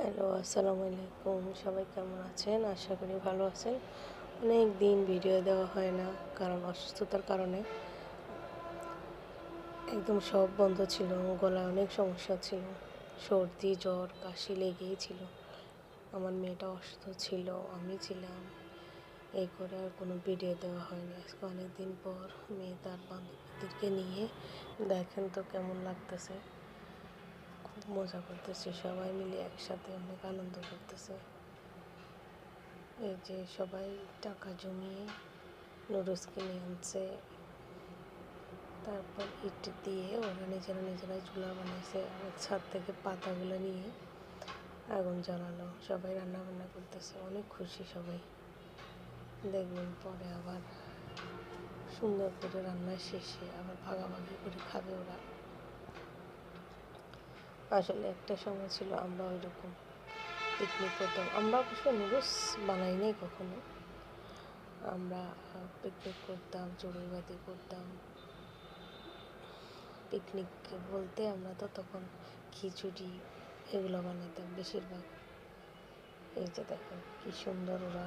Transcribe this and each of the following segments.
Hello, আসসালামু আলাইকুম। সবাই কেমন আছেন? আশা করি ভালো আছেন। অনেক দিন ভিডিও দেওয়া হয় না, কারণ অসুস্থতার কারণে একদম সব বন্ধ ছিল। গলায় অনেক সমস্যা ছিল, সর্দি জ্বর কাশি লেগেই ছিল। আমার মেয়েটা অসুস্থ ছিল, আমি ছিলাম, এই করে আর কোনো ভিডিও দেওয়া হয়নি। আজকে অনেক দিন পর মেয়ে তার বান্ধবীদেরকে নিয়ে, দেখেন তো কেমন লাগতেছে। খুব মজা করতেছে, সবাই মিলে একসাথে অনেক আনন্দ করতেছে। এই যে সবাই টাকা জমিয়ে নুডলস কিনে আনছে, তারপর ইট দিয়ে ওরা নিজেরাই চুলা বানাইছে। আর ছাদ থেকে পাতাগুলো নিয়ে আগুন জ্বালালো, সবাই রান্না বান্না করতেছে, অনেক খুশি সবাই। দেখবেন পরে আবার সুন্দর করে রান্না শেষে আবার ভাগাভাগি করে খাবে ওরা। আসলে একটা সময় ছিল আমরা ওই রকম পিকনিক করতাম। আমরা অবশ্য নুডলস বানাই নাই কখনো। আমরা পিকনিক করতাম, চড়ুইভাতি করতাম। পিকনিক বলতে আমরা তো তখন খিচুড়ি এগুলো বানাইতাম বেশিরভাগ। এই যে দেখেন কি সুন্দর ওরা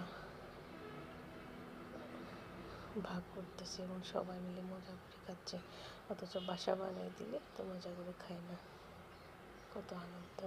ভাগ করতেছে এবং সবাই মিলে মজা করে খাচ্ছে। অথচ বাসা বানিয়ে দিলে তো মজা করে খায় না। কত আনন্দ!